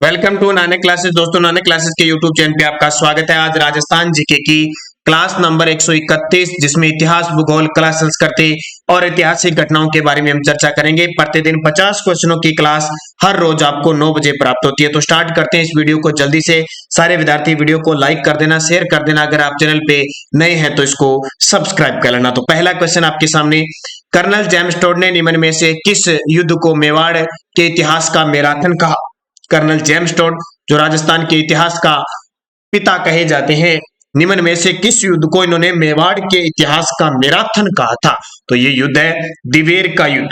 Welcome to Nanak classes. दोस्तों, Nanak classes के YouTube channel पे आपका स्वागत है। आज राजस्थान जीके की क्लास नंबर 131, जिसमें इतिहास, भूगोल, कला, संस्कृति और ऐतिहासिक घटनाओं के बारे में हम चर्चा करेंगे। प्रतिदिन 50 क्वेश्चनों की क्लास हर रोज आपको 9 बजे प्राप्त होती है। तो स्टार्ट करते हैं इस वीडियो को जल्दी से। सारे विद्यार्थी वीडियो को लाइक कर देना, शेयर कर देना। अगर आप चैनल पे नए हैं तो इसको सब्सक्राइब कर लेना। तो पहला क्वेश्चन आपके सामने, कर्नल जेम्स टोड ने निम्न में से किस युद्ध को मेवाड़ के इतिहास का मैराथन कहा? कर्नल जेम्स टोड, जो राजस्थान के इतिहास का पिता कहे जाते हैं, निम्न में से किस युद्ध को इन्होंने मेवाड़ के इतिहास का मैराथन कहा था? तो ये युद्ध है दिवेर का युद्ध।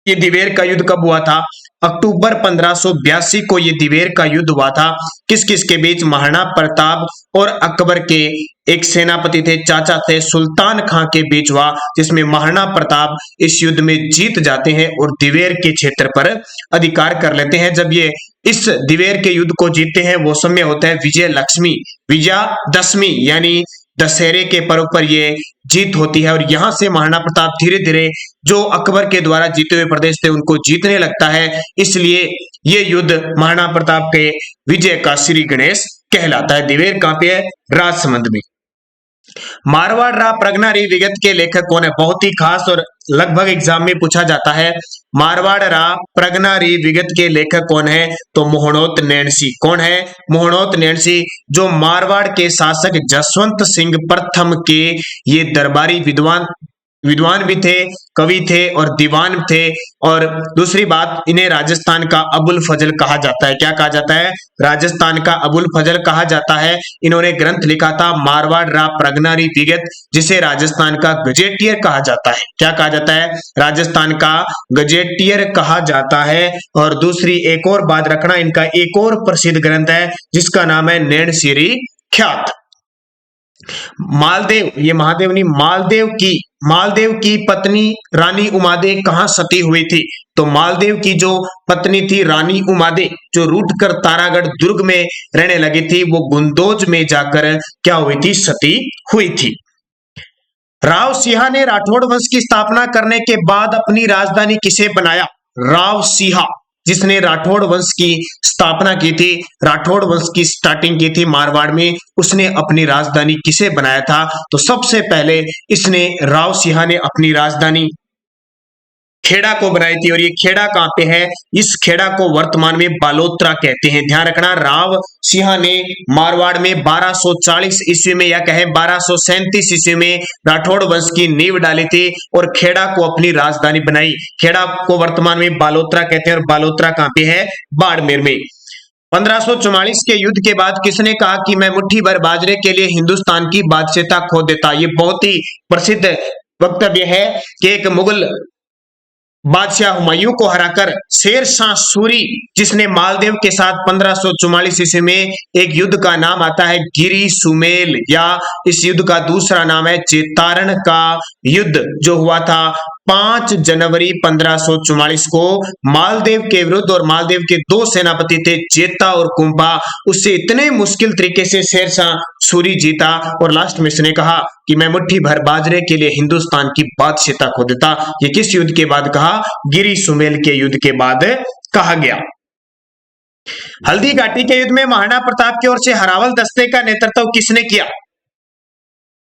ये दिवेर का युद्ध कब हुआ था? अक्टूबर 1582 को ये दिवेर का युद्ध हुआ था। किस किस के बीच? महाराणा प्रताप और अकबर के एक सेनापति थे, चाचा थे, सुल्तान खां के बीच हुआ, जिसमें महाराणा प्रताप इस युद्ध में जीत जाते हैं और दिवेर के क्षेत्र पर अधिकार कर लेते हैं। जब ये इस दिवेर के युद्ध को जीतते हैं, वो समय होता है विजयादशमी, यानी दशहरे के पर्व पर ये जीत होती है। और यहां से महाराणा प्रताप धीरे धीरे जो अकबर के द्वारा जीते हुए प्रदेश थे उनको जीतने लगता है। इसलिए ये युद्ध महाराणा प्रताप के विजय का श्री गणेश कहलाता है। दिवेर कहां पे है? राजसमंद में। मारवाड़ रा प्रगनारी विगत के लेखक कौन है? बहुत ही खास और लगभग एग्जाम में पूछा जाता है। मारवाड़ रा प्रगनारी विगत के लेखक कौन है? तो मोहनोत नैणसी। कौन है? मोहनोत नैणसी, जो मारवाड़ के शासक जसवंत सिंह प्रथम के ये दरबारी विद्वान भी थे, कवि थे और दीवान थे। और दूसरी बात, इन्हें राजस्थान का अबुल फजल कहा जाता है। क्या कहा जाता है? राजस्थान का अबुल फजल कहा जाता है। इन्होंने ग्रंथ लिखा था मारवाड़ रा प्रगनारी विगत, जिसे राजस्थान का गजेटियर कहा जाता है। क्या कहा जाता है? राजस्थान का गजेटियर कहा जाता है। और दूसरी एक और बात रखना, इनका एक और प्रसिद्ध ग्रंथ है जिसका नाम है नैणसीरी ख्यात। मालदेव, ये महादेव नहीं, मालदेव की पत्नी रानी उमादे कहां सती हुई थी? तो मालदेव की जो पत्नी थी रानी उमादे, जो रूठकर तारागढ़ दुर्ग में रहने लगी थी, वो गुंदोज में जाकर क्या हुई थी? सती हुई थी। राव सिंहा ने राठौड़ वंश की स्थापना करने के बाद अपनी राजधानी किसे बनाया? राव सिंहा, जिसने राठौड़ वंश की स्थापना की थी, राठौड़ वंश की स्टार्टिंग की थी मारवाड़ में, उसने अपनी राजधानी किसे बनाया था? तो सबसे पहले इसने, राव सिंहा ने अपनी राजधानी खेड़ा को बनाई थी। और ये खेड़ा कहां पे है? इस खेड़ा को वर्तमान में बालोतरा कहते हैं। ध्यान रखना, राव सिंहा ने मारवाड़ में 1240 ईस्वी में, या कहें 1237 ईस्वी में राठौड़ वंश की नींव डाली थी और खेड़ा को अपनी राजधानी बनाई। खेड़ा को वर्तमान में बालोतरा कहते हैं। और बालोतरा कहां पे है? बाड़मेर में। 1544 के युद्ध के बाद किसने कहा कि मैं मुट्ठी भर बाजरे के लिए हिंदुस्तान की बादशाहता खो देता? ये बहुत ही प्रसिद्ध वक्तव्य है कि एक मुगल बादशाह हुमायूं को हराकर शेर शाह सूरी, जिसने मालदेव के साथ 1544 ईस्वी में एक युद्ध का नाम आता है गिरी सुमेल, या इस युद्ध का दूसरा नाम है चेतारण का युद्ध, जो हुआ था 5 जनवरी 1544 को मालदेव के विरुद्ध। और मालदेव के दो सेनापति थे, चेता और कुंभा। उससे इतने मुश्किल तरीके से शेरशाह सूरी जीता और लास्ट में इसने कहा कि मैं मुट्ठी भर बाजरे के लिए हिंदुस्तान की बादशाहता खो देता। ये किस युद्ध के बाद कहा? गिरी सुमेल के युद्ध के बाद कहा गया। हल्दी घाटी के युद्ध में महाराणा प्रताप की ओर से हरावल दस्ते का नेतृत्व किसने किया?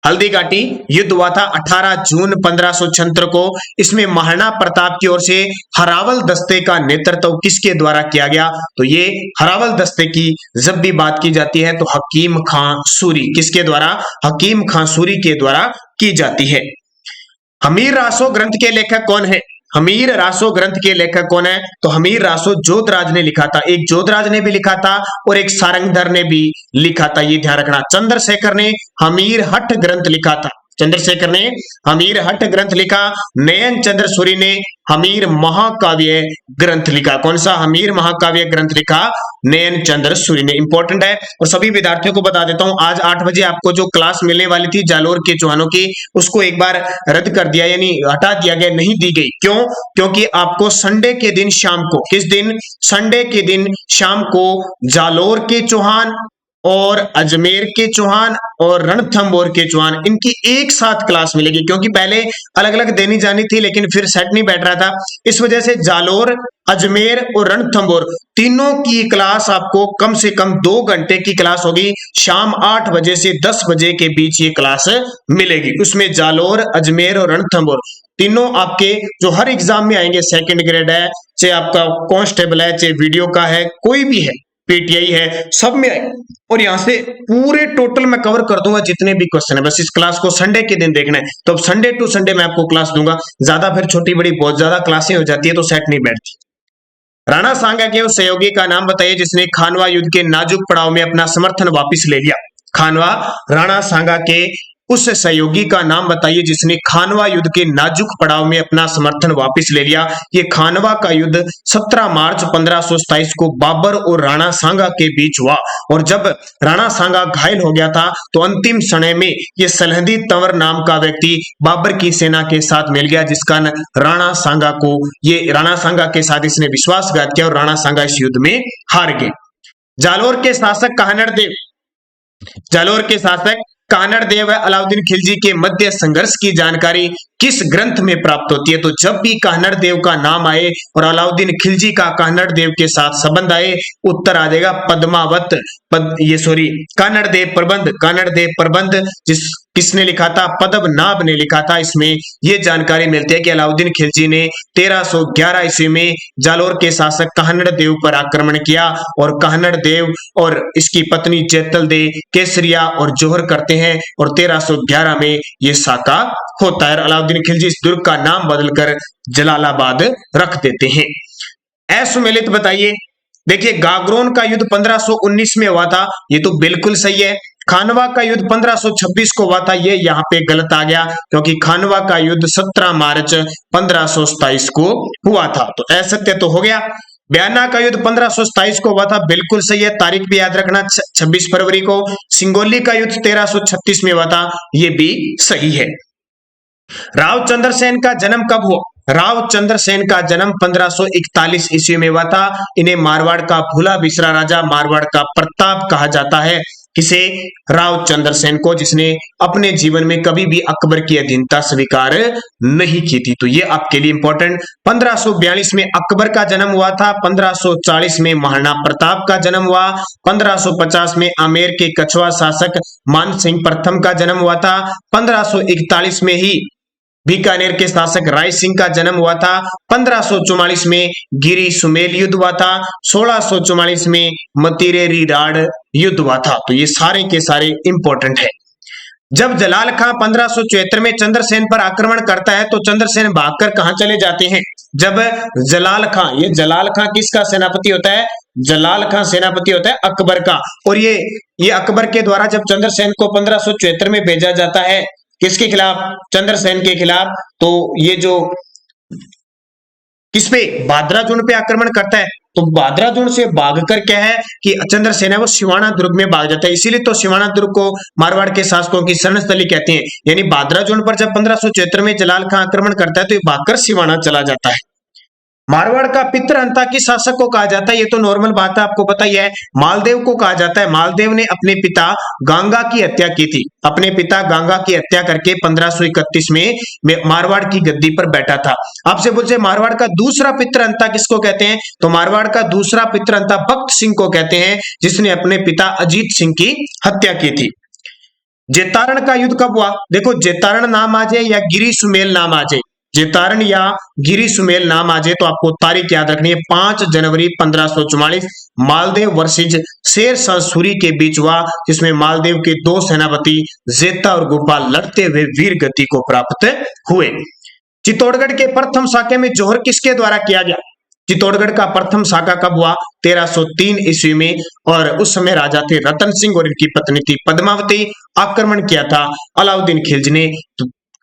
हल्दी घाटी युद्ध हुआ था 18 जून 1576 को। इसमें महाराणा प्रताप की ओर से हरावल दस्ते का नेतृत्व किसके द्वारा किया गया? तो ये हरावल दस्ते की जब भी बात की जाती है तो हकीम खां सूरी, किसके द्वारा? हकीम खां सूरी के द्वारा की जाती है। हमीर रासो ग्रंथ के लेखक कौन है? हमीर रासो ग्रंथ के लेखक कौन है? तो हमीर रासो जोधराज ने लिखा था। एक जोधराज ने भी लिखा था और एक सारंगधर ने भी लिखा था, ये ध्यान रखना। चंद्रशेखर ने हमीर हठ ग्रंथ लिखा था। चंद्रशेखर ने हमीर हठ ग्रंथ लिखा। नयन चंद्र सूरी ने हमीर महाकाव्य ग्रंथ लिखा। कौन सा? हमीर महाकाव्य ग्रंथ लिखा नयन चंद्र सूरी ने। इंपॉर्टेंट है। और सभी विद्यार्थियों को बता देता हूं, आज 8 बजे आपको जो क्लास मिलने वाली थी जालोर के चौहानों की, उसको एक बार रद्द कर दिया, यानी हटा दिया गया, नहीं दी गई। क्यों? क्योंकि आपको संडे के दिन शाम को, किस दिन? संडे के दिन शाम को जालोर के चौहान और अजमेर के चौहान और रणथंभौर के चौहान, इनकी एक साथ क्लास मिलेगी, क्योंकि पहले अलग अलग देनी जानी थी लेकिन फिर सेट नहीं बैठ रहा था, इस वजह से जालोर, अजमेर और रणथंभौर तीनों की क्लास आपको कम से कम 2 घंटे की क्लास होगी। शाम 8 बजे से 10 बजे के बीच ये क्लास मिलेगी। उसमें जालोर, अजमेर और रणथंभौर तीनों आपके जो हर एग्जाम में आएंगे, सेकंड ग्रेड है, चाहे आपका कांस्टेबल है, चाहे वीडियो का है, कोई भी है, पीटीआई है, सब में आएंगे। और यहां से पूरे टोटल मैं कवर कर दूंगा जितने भी क्वेश्चन है। बस इस क्लास को संडे के दिन देखना है, तो अब संडे टू संडे मैं आपको क्लास दूंगा। ज्यादा फिर छोटी बड़ी बहुत ज्यादा क्लासें हो जाती है तो सेट नहीं बैठती। राणा सांगा के उस सहयोगी का नाम बताइए जिसने खानवा युद्ध के नाजुक पड़ाव में अपना समर्थन वापस ले लिया। खानवा, राणा सांगा के उस सहयोगी का नाम बताइए जिसने खानवा युद्ध के नाजुक पड़ाव में अपना समर्थन वापस ले लिया। ये खानवा का युद्ध 17 मार्च 1527 को बाबर और राणा सांगा के बीच हुआ, और जब राणा सांगा घायल हो गया था तो अंतिम समय में ये सलहदी तंवर नाम का व्यक्ति बाबर की सेना के साथ मिल गया, जिस कारण राणा सांगा के साथ इसने विश्वासघात किया और राणा सांगा इस युद्ध में हार गए। जालोर के शासक कानड़ देव व अलाउद्दीन खिलजी के मध्य संघर्ष की जानकारी किस ग्रंथ में प्राप्त होती है? तो जब भी कानड़ देव का नाम आए और अलाउद्दीन खिलजी का कानड़ देव के साथ संबंध आए, उत्तर आ जाएगा पद्मावत कानड़ देव प्रबंध किसने लिखा था? पद्मनाभ ने लिखा था। इसमें यह जानकारी मिलती है कि अलाउद्दीन खिलजी ने 1311 ईस्वी में जालोर के शासक कानड़ देव पर आक्रमण किया, और कानड़ देव और इसकी पत्नी जैतल दे केसरिया और जोहर करते हैं, और 1311 में यह साका होता है। अलाउद्दीन खिलजी इस दुर्ग का नाम बदलकर जलालाबाद रख देते हैं। असुमेलित बताइए। देखिए, गागरोन का युद्ध 1519 में हुआ था, ये तो बिल्कुल सही है। खानवा का युद्ध 1526 को हुआ था, ये यहाँ पे गलत आ गया, क्योंकि खानवा का युद्ध 17 मार्च 1527 को हुआ था, तो असत्य तो हो गया। बयाना का युद्ध 1527 को हुआ था, बिल्कुल सही है, तारीख भी याद रखना 26 फरवरी को। सिंगोली का युद्ध 1336 में हुआ था, ये भी सही है। राव चंद्रसेन का जन्म कब हुआ? राव चंद्रसेन का जन्म 1541 ईस्वी में हुआ था। इन्हें मारवाड़ का भूला बिसरा राजा, मारवाड़ का प्रताप कहा जाता है। किसे? राव चंद्रसेन को, जिसने अपने जीवन में कभी भी अकबर की अधीनता स्वीकार नहीं की थी। तो ये आपके लिए इंपॉर्टेंट। 1542 में अकबर का जन्म हुआ था। 1540 में महाराणा प्रताप का जन्म हुआ। 1550 में आमेर के कछवा शासक मान सिंह प्रथम का जन्म हुआ था। 1541 में ही बीकानेर के शासक राय सिंह का जन्म हुआ था। 1544 में गिरी सुमेल युद्ध हुआ था। 1644 में मतीरेरी राड युद्ध हुआ था। तो ये सारे के सारे इंपॉर्टेंट है। जब जलाल खां 1574 में चंद्रसेन पर आक्रमण करता है तो चंद्रसेन भागकर कहां चले जाते हैं? जब जलाल खां, ये जलाल खां किसका सेनापति होता है? जलाल खां सेनापति होता है अकबर का। और ये अकबर के द्वारा जब चंद्रसेन को 1574 में भेजा जाता है, किसके खिलाफ? चंद्रसेन के खिलाफ। तो ये जो किस पे? भादराजुन पे आक्रमण करता है। तो भादराजुन से भागकर क्या है कि चंद्रसेन है वो सिवाना दुर्ग में भाग जाता है। इसीलिए तो सिवाना दुर्ग को मारवाड़ के शासकों की शरणस्थली कहते हैं। यानी भादराजुन पर जब 1574 में जलाल खां आक्रमण करता है तो ये भागकर सिवाना चला जाता है। मारवाड़ का पितृहंता किस शासक को कहा जाता है? ये तो नॉर्मल बात है, आपको पता ही है। मालदेव को कहा जाता है। मालदेव ने अपने पिता गांगा की हत्या की थी। अपने पिता गांगा की हत्या करके 1531 में मारवाड़ की गद्दी पर बैठा था। आपसे पूछे मारवाड़ का दूसरा पितृहंता किसको कहते हैं? तो मारवाड़ का दूसरा पितृहंता भक्त सिंह को कहते हैं, जिसने अपने पिता अजीत सिंह की हत्या की थी। जेतारण का युद्ध कब हुआ? देखो, जेतारण नाम आ जाए या गिरी सुमेल नाम आ जाए, जेतारण या गिरी सुमेल नाम आ जाए तो आपको तारीख याद रखनी है। 5 जनवरी 1544 मालदेव वर्सेज शेर शाह सूरी के बीच हुआ, जिसमें मालदेव के 2 सेनापति जेता और गोपाल लड़ते हुए वीर गति को प्राप्त हुए। चित्तौड़गढ़ के प्रथम साके में जोहर किसके द्वारा किया गया? चित्तौड़गढ़ का प्रथम साका कब हुआ? 1303 ईस्वी में, और उस समय राजा थे रतन सिंह और इनकी पत्नी थी पद्मावती। आक्रमण किया था अलाउद्दीन खिलजी ने।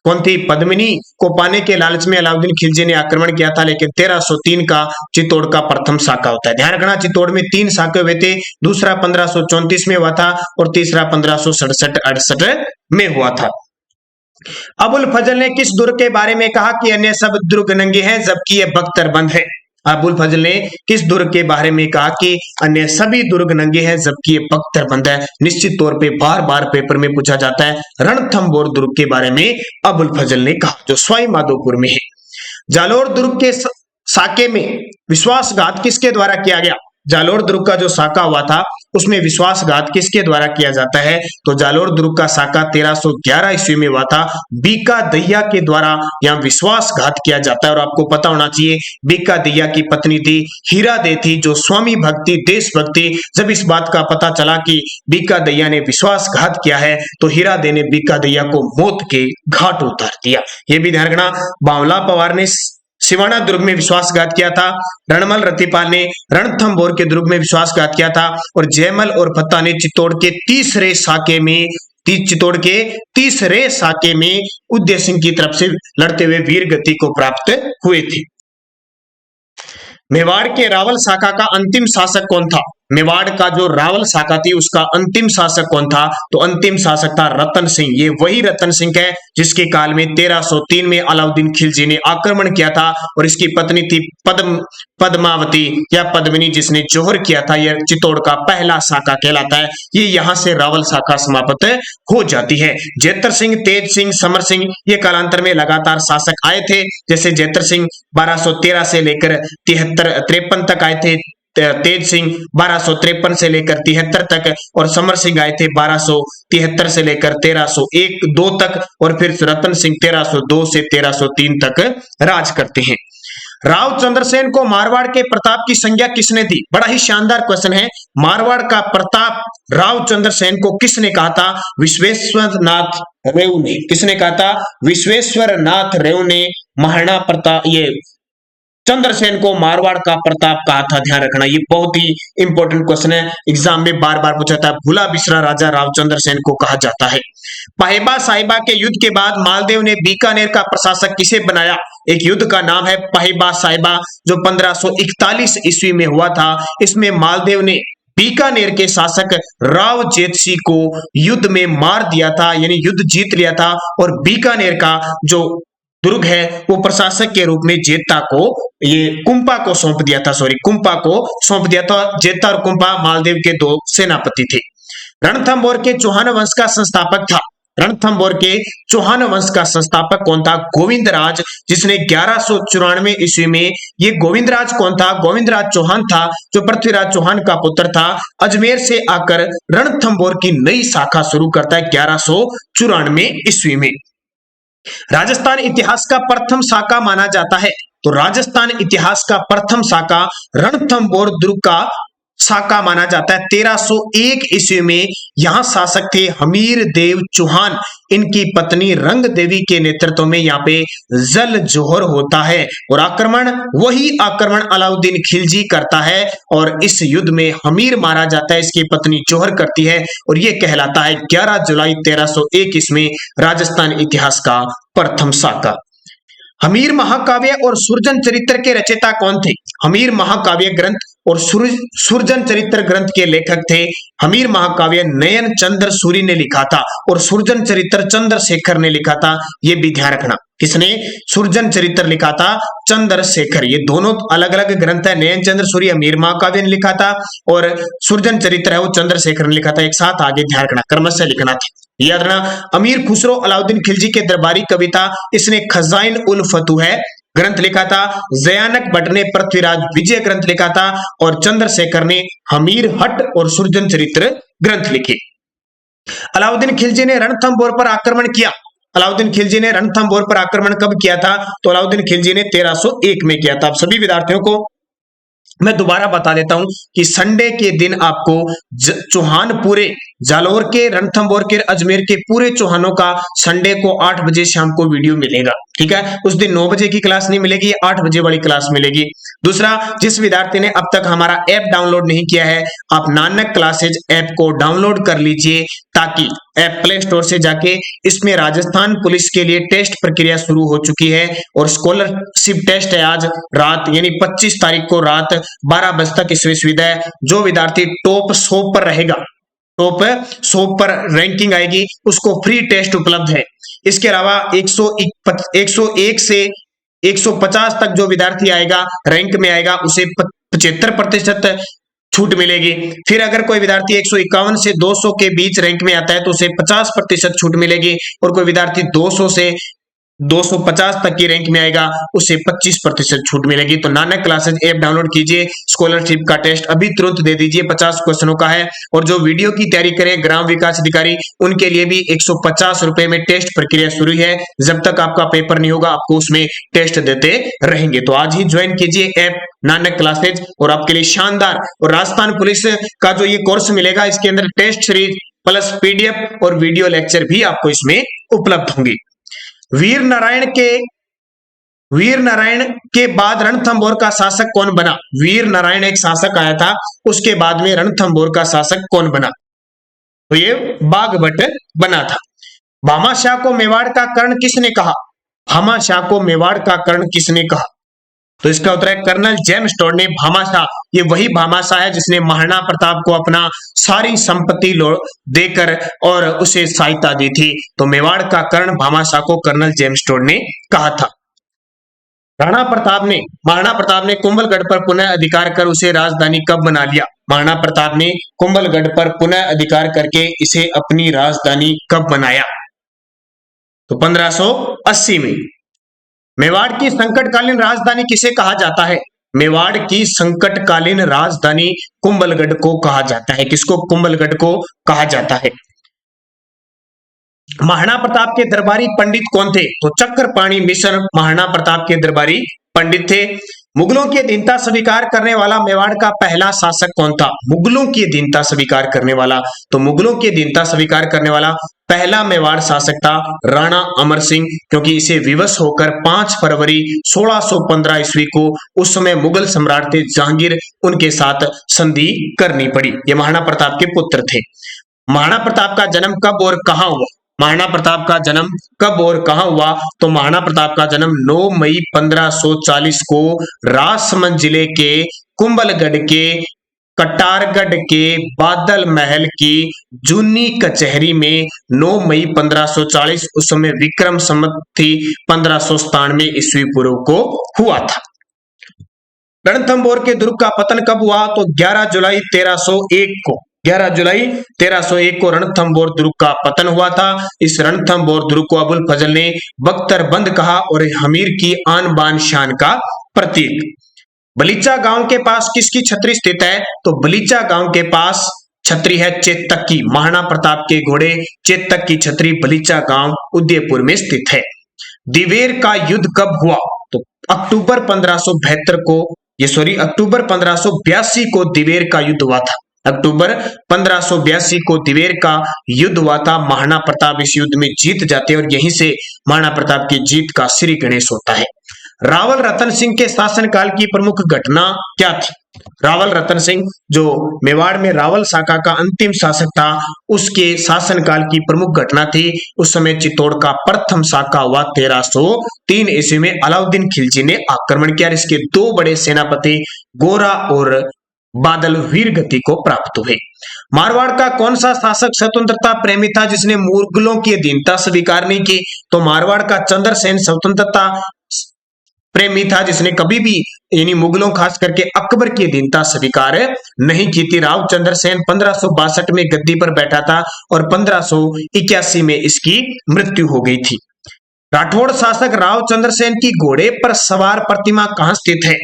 कौन थी? पद्मिनी को पाने के लालच में अलाउद्दीन खिलजी ने आक्रमण किया था। लेकिन 1303 का चित्तौड़ का प्रथम साका होता है। ध्यान रखना, चित्तौड़ में 3 साके हुए थे। दूसरा 1534 में हुआ था और तीसरा 1567-68 में हुआ था। अबुल फजल ने किस दुर्ग के बारे में कहा कि अन्य सब दुर्ग नंगे हैं जबकि यह बख्तर बंद है? अबुल फजल ने किस दुर्ग के बारे में कहा कि अन्य सभी दुर्ग नंगे हैं जबकि ये पत्थरबंद है। निश्चित तौर पे बार बार पेपर में पूछा जाता है। रणथंभौर दुर्ग के बारे में अबुल फजल ने कहा, जो सवाई माधोपुर में है। जालोर दुर्ग के साके में विश्वासघात किसके द्वारा किया गया? जालोर दुर्ग का जो साका हुआ था उसमें विश्वासघात किसके द्वारा किया जाता है? तो जालोर दुर्ग का साका 1311 ईस्वी में हुआ था। बीका दहिया के द्वारा यहाँ विश्वासघात किया जाता है। और आपको पता होना चाहिए बीका दहिया की पत्नी थी हीरा दे थी, जो स्वामी भक्ति देशभक्ति। जब इस बात का पता चला कि बीका दहिया ने विश्वासघात किया है तो हीरा दे ने बीका दहिया को मौत के घाट उतार दिया। यह भी ध्यान रखना। बावला पवार ने सिवाना दुर्ग में विश्वासघात किया था। रणमल रतिपाल ने रणथंभौर के दुर्ग में विश्वासघात किया था। और जयमल और फत्ता ने चित्तौड़ के तीसरे साके में उदय सिंह की तरफ से लड़ते हुए वीर गति को प्राप्त हुए थे। मेवाड़ के रावल शाखा का अंतिम शासक कौन था? मेवाड़ का जो रावल शाखा थी उसका अंतिम शासक कौन था? तो अंतिम शासक था रतन सिंह। ये वही रतन सिंह है जिसके काल में 1303 में अलाउद्दीन खिलजी ने आक्रमण किया था और इसकी पत्नी थी पद्मावती या पद्मिनी, जिसने जोहर किया था। यह चित्तौड़ का पहला शाखा कहलाता है। ये यहाँ से रावल शाखा समाप्त हो जाती है। जेतर सिंह, तेज सिंह, समर सिंह ये कालांतर में लगातार शासक आए थे। जैसे जेतर सिंह 1213 से लेकर 53 तक आए थे, तेज सिंह 1253 से लेकर 73 तक, और समर सिंह आए थे 1273 से लेकर 1301-2 तक, और फिर रतन सिंह 1302 से 1303 तक राज करते हैं। राव चंद्रसेन को मारवाड़ के प्रताप की संज्ञा किसने दी? बड़ा ही शानदार क्वेश्चन है। मारवाड़ का प्रताप राव चंद्रसेन को किसने कहा था? विश्वेश्वरनाथ रेव ने। किसने कहा था? विश्वेश्वरनाथ रेव ने महाराणा प्रताप चंद्रसेन को मारवाड़ का प्रताप कहा था। ध्यान रखना, ये बहुत ही इंपॉर्टेंट क्वेश्चन है, एग्जाम में बार बार पूछा था। भूला बिसरा राजा राव चंद्रसेन को कहा जाता है। पाहिबा साहिबा के युद्ध के बाद मालदेव ने बीकानेर का प्रशासक किसे बनाया? एक युद्ध का नाम है पाहिबा साहिबा, जो 1541 ईस्वी में हुआ था। इसमें मालदेव ने बीकानेर के शासक राव जेतसी को युद्ध में मार दिया था, यानी युद्ध जीत लिया था। और बीकानेर का जो दुर्ग है वो प्रशासक के रूप में कुंपा को सौंप दिया था। जेता और कुंपा मालदेव के 2 सेनापति थे। रणथंभौर के चौहान वंश का संस्थापक था। रणथंभौर के चौहान वंश का संस्थापक कौन था? गोविंदराज, जिसने 1194 ईस्वी में, ये गोविंदराज कौन था? गोविंदराज चौहान था, जो पृथ्वीराज चौहान का पुत्र था। अजमेर से आकर रणथंभौर की नई शाखा शुरू करता है 1194 ईस्वी में। राजस्थान इतिहास का प्रथम शाखा माना जाता है। तो राजस्थान इतिहास का प्रथम शाखा रणथंभौर दुर्ग का शाखा माना जाता है। 1301 ईस्वी में यहाँ शासक थे हमीर देव चौहान। इनकी पत्नी रंग देवी के नेतृत्व में यहाँ पे जल जोहर होता है और वही आक्रमण अलाउद्दीन खिलजी करता है और इस युद्ध में हमीर मारा जाता है। इसकी पत्नी जोहर करती है और यह कहलाता है 11 जुलाई 1301 ईस्वी राजस्थान इतिहास का प्रथम शाखा। हमीर महाकाव्य और सुरजन चरित्र के रचयिता कौन थे? हमीर महाकाव्य ग्रंथ और सुरजन चरित्र ग्रंथ के लेखक थे। हमीर महाकाव्य नयन चंद्र सूरी ने लिखा था और सुरजन चरित्र चंद्रशेखर ने लिखा था। ये भी ध्यान रखना। किसने सुरजन चरित्र लिखा था? चंद्रशेखर। ये दोनों अलग अलग ग्रंथ है। नयन चंद्र सूरी अमीर महाकाव्य ने लिखा था और सुरजन चरित्र है वो चंद्रशेखर ने लिखा था। एक साथ आगे ध्यान रखना, क्रमशः लिखना था। याद रखना, अमीर खुसरो अलाउद्दीन खिलजी के दरबारी कविता, इसने खजाइन उल फतूह ग्रंथ लिखा था। जयानक भट्ट ने पृथ्वीराज विजय ग्रंथ लिखा था और चंद्रशेखर ने हमीर हट और सुरजन चरित्र ग्रंथ लिखे। अलाउद्दीन खिलजी ने रणथंभौर पर आक्रमण किया। अलाउद्दीन खिलजी ने रणथंभौर पर आक्रमण कब किया था? तो अलाउद्दीन खिलजी ने 1301 में किया था। आप सभी विद्यार्थियों को मैं दोबारा बता देता हूं कि संडे के दिन आपको चौहानपुरे जालोर के, रणथंभौर के, अजमेर के पूरे चौहानों का संडे को 8 बजे शाम को वीडियो मिलेगा। ठीक है, उस दिन 9 बजे की क्लास नहीं मिलेगी, 8 बजे वाली क्लास मिलेगी। दूसरा, जिस विद्यार्थी ने अब तक हमारा ऐप डाउनलोड नहीं किया है, आप नानक क्लासेज ऐप को डाउनलोड कर लीजिए ताकि ऐप प्ले स्टोर से जाके, इसमें राजस्थान पुलिस के लिए टेस्ट प्रक्रिया शुरू हो चुकी है और स्कॉलरशिप टेस्ट है आज रात, यानी 25 तारीख को रात 12 बजे तक इसमें सुविधा है। जो विद्यार्थी टॉप 100 पर रहेगा, टॉप 100 पर रैंकिंग आएगी, उसको फ्री टेस्ट उपलब्ध है। इसके अलावा 101 से 150 तक जो विद्यार्थी आएगा रैंक में आएगा उसे 75% छूट मिलेगी। फिर अगर कोई विद्यार्थी 151 से 200 के बीच रैंक में आता है तो उसे 50% छूट मिलेगी, और कोई विद्यार्थी 200 से 250 तक की रैंक में आएगा उसे 25% छूट मिलेगी। तो नानक क्लासेज ऐप डाउनलोड कीजिए, स्कॉलरशिप का टेस्ट अभी तुरंत दे दीजिए, 50 क्वेश्चनों का है। और जो वीडियो की तैयारी करें ग्राम विकास अधिकारी, उनके लिए भी 150 रुपए में टेस्ट प्रक्रिया शुरू है। जब तक आपका पेपर नहीं होगा आपको उसमें टेस्ट देते रहेंगे। तो आज ही ज्वाइन कीजिए ऐप नानक क्लासेज, और आपके लिए शानदार और राजस्थान पुलिस का जो ये कोर्स मिलेगा इसके अंदर टेस्ट सीरीज प्लस पीडीएफ और वीडियो लेक्चर भी आपको इसमें उपलब्ध होंगे। वीर नारायण के बाद रणथंभौर का शासक कौन बना? वीर नारायण एक शासक आया था, उसके बाद में रणथंभौर का शासक कौन बना? तो ये बाघभट्ट बना था। भामाशाह को मेवाड़ का कर्ण किसने कहा? भामाशाह को मेवाड़ का कर्ण किसने कहा? तो इसका उत्तर है कर्नल जेम्स टोड ने। भामाशाह ये वही भामाशाह है जिसने महाराणा प्रताप को अपना सारी संपत्ति देकर और उसे सहायता दी थी। तो मेवाड़ का कर्ण भामाशाह को कर्नल जेम्स टोड ने कहा था। महाराणा प्रताप ने कुंभलगढ़ पर पुनः अधिकार कर उसे राजधानी कब बना लिया? महाराणा प्रताप ने कुंभलगढ़ पर पुनः अधिकार करके इसे अपनी राजधानी कब बनाया? तो 1580 में। मेवाड़ की संकटकालीन राजधानी किसे कहा जाता है? मेवाड़ की संकटकालीन राजधानी कुंभलगढ़ को कहा जाता है। किसको? कुंभलगढ़ को कहा जाता है। महाराणा प्रताप के दरबारी पंडित कौन थे? तो चक्रपाणी मिश्र महाराणा प्रताप के दरबारी पंडित थे। मुगलों की अधीनता स्वीकार करने वाला मेवाड़ का पहला शासक कौन था? मुगलों की अधीनता स्वीकार करने वाला, तो मुगलों की अधीनता स्वीकार करने वाला पहला मेवाड़ शासक था राणा अमर सिंह, क्योंकि इसे विवश होकर 5 फरवरी 1615 ईस्वी को उस समय मुगल सम्राट थे जहांगीर, उनके साथ संधि करनी पड़ी। ये महाराणा प्रताप के पुत्र थे। महाराणा प्रताप का जन्म कब और कहां हुआ? महाराणा प्रताप का जन्म कब और कहां हुआ? तो महाराणा प्रताप का जन्म 9 मई 1540 को राजसमंद जिले के कुंभलगढ़ के कटारगढ़ के बादल महल की जूनी कचहरी में 9 मई 1540 उस समय विक्रम संवत थी 1597 ईस्वी पूर्व को हुआ था। रणथंभौर के दुर्ग का पतन कब हुआ? तो 11 जुलाई 1301 को 11 जुलाई 1301 को रणथंभौर दुर्ग का पतन हुआ था। इस रणथंभौर दुर्ग को अबुल फजल ने बख्तरबंद कहा और हमीर की आन बान शान का प्रतीक। बलीचा गांव के पास किसकी छतरी स्थित है? तो बलीचा गांव के पास छतरी है चेतक की। महाराणा प्रताप के घोड़े चेतक की छतरी बलीचा गांव उदयपुर में स्थित है। दिवेर का युद्ध कब हुआ? तो अक्टूबर 1582 को दिवेर का युद्ध हुआ था। अक्टूबर 1582 को दिवेर का युद्ध हुआ था। महाराणा प्रताप इस युद्ध में जीत जाते हैं और यहीं से महाराणा प्रताप की जीत का श्री गणेश होता है। रावल रतन सिंह के शासनकाल की प्रमुख घटना क्या थी? रावल रतन सिंह जो मेवाड़ में रावल शाखा का अंतिम शासक था, उसके शासनकाल की प्रमुख घटना थी उस समय चित्तौड़ का प्रथम शाखा हुआ 1303 ईस्वी में अलाउद्दीन खिलजी ने आक्रमण किया। इसके 2 बड़े सेनापति गोरा और बादल वीर गति को प्राप्त हुए। मारवाड़ का कौन सा शासक स्वतंत्रता प्रेमी था जिसने मुगलों की अधीनता स्वीकार नहीं की? तो मारवाड़ का चंद्रसेन स्वतंत्रता प्रेमी था जिसने कभी भी यानी मुगलों खास करके अकबर की अधीनता स्वीकार नहीं की थी। राव चंद्रसेन 1562 में गद्दी पर बैठा था और 1581 में इसकी मृत्यु हो गई थी। राठौड़ शासक राव चंद्रसेन की घोड़े पर सवार प्रतिमा कहां स्थित है?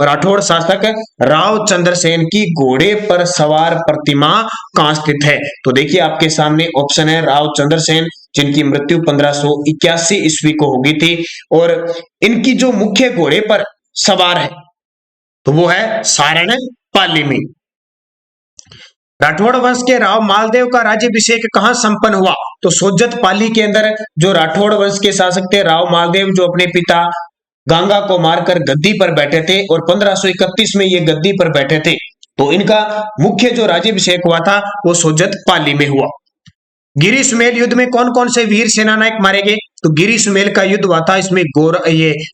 राठौड़ शासक राव चंद्रसेन की घोड़े पर सवार प्रतिमा कहां स्थित है? तो देखिए आपके सामने ऑप्शन है राव चंद्रसेन, जिनकी मृत्यु 1581 ईस्वी को हो गई थी, और इनकी जो मुख्य घोड़े पर सवार है तो वो है सारण पाली में। राठौड़ वंश के राव मालदेव का राज्याभिषेक कहां संपन्न हुआ? तो सोजत पाली के अंदर जो राठौड़ वंश के शासक थे राव मालदेव, जो अपने पिता गंगा को मारकर गद्दी पर बैठे थे और 1531 में ये गद्दी पर बैठे थे, तो इनका मुख्य जो राज्याभिषेक हुआ था वो सोजत पाली में हुआ। गिरी सुमेल युद्ध में कौन कौन से वीर सेनानायक मारे गए? तो गिरी सुमेल का युद्ध हुआ था, इसमें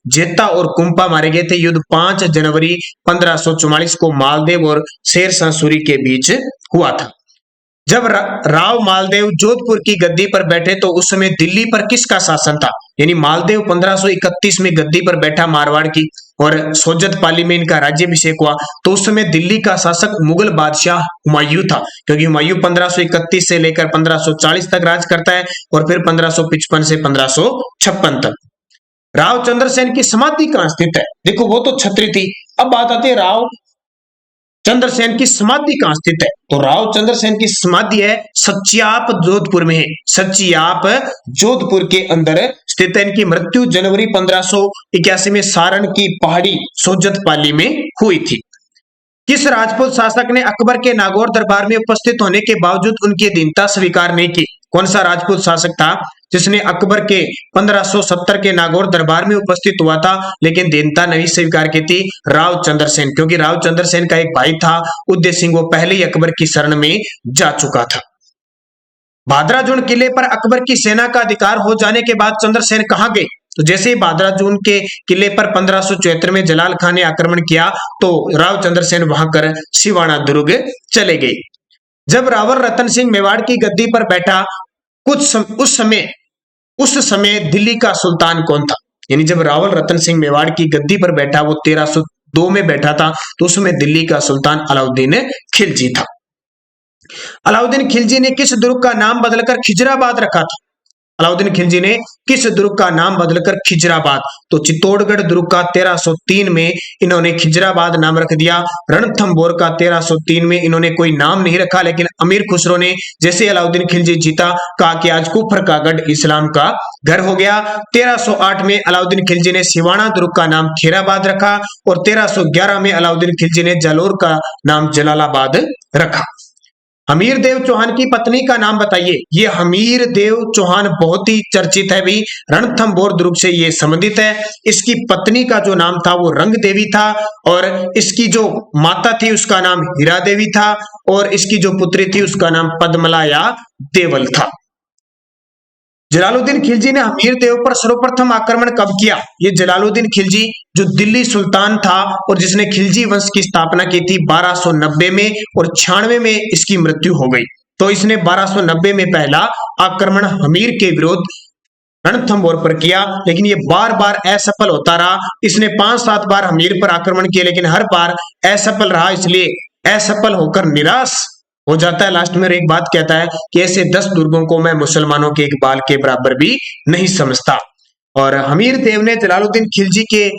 जेता और कुंपा मारे गए थे। युद्ध 5 जनवरी 1544 को मालदेव और शेरशाह सूरी के बीच हुआ था। जब राव मालदेव जोधपुर की गद्दी पर बैठे तो उस समय दिल्ली पर किसका शासन था? यानी मालदेव 1531 में गद्दी पर बैठा मारवाड़ की, और सोजत पाली में इनका राज्याभिषेक हुआ। तो उस समय दिल्ली का शासक मुगल बादशाह हुमायूं था, क्योंकि हुमायूं 1531 से लेकर 1540 तक राज करता है और फिर 1555 से 1556 तक। राव चंद्रसेन की समाधि कहां स्थित है? देखो वो तो छतरी थी। अब बात आती है राव चंद्रसेन की समाधि कहां स्थित है? तो राव चंद्रसेन की समाधि है सचियाप जोधपुर में है। सचियाप जोधपुर के अंदर स्थित है। इनकी मृत्यु जनवरी 1581 में सारण की पहाड़ी सोजत पाली में हुई थी। किस राजपूत शासक ने अकबर के नागौर दरबार में उपस्थित होने के बावजूद उनकी अधीनता स्वीकार नहीं की? कौन सा राजपूत शासक था जिसने अकबर के 1570 के नागौर दरबार में उपस्थित हुआ था लेकिन दीनता नहीं स्वीकार की थी? राव चंद्रसेन, क्योंकि राव चंद्रसेन का एक भाई था उदय सिंह, वो पहले ही अकबर की शरण में जा चुका था। भादराजून किले पर अकबर की सेना का अधिकार हो जाने के बाद चंद्रसेन कहां गए? तो जैसे ही भादराजून के किले पर 1574 में जलाल खान ने आक्रमण किया तो राव चंद्रसेन वहां कर सिवाना दुर्ग चले गए। जब रावल रतन सिंह मेवाड़ की गद्दी पर बैठा उस समय दिल्ली का सुल्तान कौन था? यानी जब रावल रतन सिंह मेवाड़ की गद्दी पर बैठा, वो 1302 में बैठा था, तो उस समय दिल्ली का सुल्तान अलाउद्दीन खिलजी था। अलाउद्दीन खिलजी ने किस दुर्ग का नाम बदलकर खिजराबाद रखा था? अलाउद्दीन खिलजी ने किस दुर्ग का नाम बदलकर खिजराबाद? तो चित्तौड़गढ़ दुर्ग का 1303 में इन्होंने खिजराबाद नाम रख दिया। रणथंभौर का 1303 में इन्होंने कोई नाम नहीं रखा, लेकिन अमीर खुसरो ने जैसे अलाउद्दीन खिलजी जीता कहा कि आज कुफर का गढ़ इस्लाम का घर हो गया। 1308 में अलाउद्दीन खिलजी ने सिवाना दुर्ग का नाम खेराबाद रखा और 1311 में अलाउद्दीन खिलजी ने जालोर का नाम जलालाबाद रखा। हमीर देव चौहान की पत्नी का नाम बताइए। ये हमीर देव चौहान बहुत ही चर्चित है भी, रणथंभौर दुर्ग से ये संबंधित है। इसकी पत्नी का जो नाम था वो रंग देवी था और इसकी जो माता थी उसका नाम हीरा देवी था और इसकी जो पुत्री थी उसका नाम पद्मला या देवल था। जलालुद्दीन खिलजी ने हमीर देव पर सर्वप्रथम आक्रमण कब किया? ये जलालुद्दीन खिलजी जो दिल्ली सुल्तान था और जिसने खिलजी वंश की स्थापना की थी 1290 में और 96 में इसकी मृत्यु हो गई। तो इसने 1290 में पहला आक्रमण हमीर के विरुद्ध रणथंभौर पर किया, लेकिन ये बार बार असफल होता रहा। इसने 5-7 बार हमीर पर आक्रमण किया लेकिन हर बार असफल रहा, इसलिए असफल होकर निराश हो जाता है लास्ट में। एक बात कहता है कि ऐसे 10 दुर्गों को मैं मुसलमानों के एक बाल के बराबर भी नहीं समझता। और हमीर देव ने जलालुद्दीन खिलजी के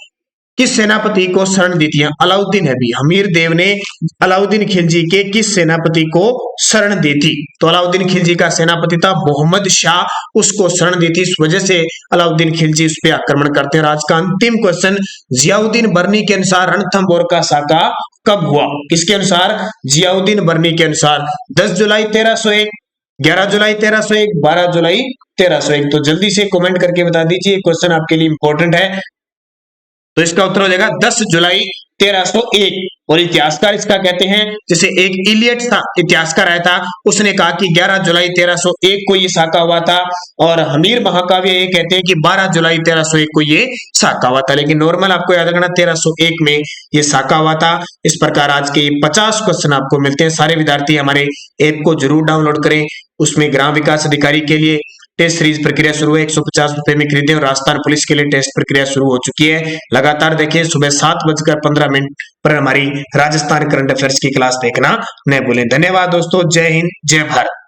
किस सेनापति को शरण दी थी? अलाउद्दीन है भी। हमीर देव ने अलाउद्दीन खिलजी के किस सेनापति को शरण दी थी? तो अलाउद्दीन खिलजी का सेनापति था मोहम्मद शाह, उसको शरण दी थी। इस वजह से अलाउद्दीन खिलजी उस पर आक्रमण करते हैं। आज का अंतिम क्वेश्चन, जियाउद्दीन बर्नी के अनुसार रणथंभौर का साका कब हुआ? किसके अनुसार? जियाउद्दीन बर्नी के अनुसार 10 जुलाई 1301, 11 जुलाई 1301, 12 जुलाई 1301। तो जल्दी से कमेंट करके बता दीजिए, क्वेश्चन आपके लिए इंपॉर्टेंट है। तो इसका उत्तर हो जाएगा 10 जुलाई 1301। और इतिहासकार इसका कहते हैं, जैसे एक इलियट था इतिहासकार आया था, उसने कहा कि 11 जुलाई 1301 को ये साका हुआ था और हमीर महाकाव्य ये कहते हैं कि 12 जुलाई 1301 को ये साका हुआ था। लेकिन नॉर्मल आपको याद रखना 1301 में ये साका हुआ था। इस प्रकार आज के 50 क्वेश्चन आपको मिलते हैं। सारे विद्यार्थी हमारे ऐप को जरूर डाउनलोड करें। उसमें ग्राम विकास अधिकारी के लिए टेस्ट सीरीज प्रक्रिया शुरू है, 150 रुपए में खरीदें। और राजस्थान पुलिस के लिए टेस्ट प्रक्रिया शुरू हो चुकी है। लगातार देखिए, सुबह 7:15 पर हमारी राजस्थान करंट अफेयर्स की क्लास देखना न भूलें। धन्यवाद दोस्तों। जय हिंद, जय भारत।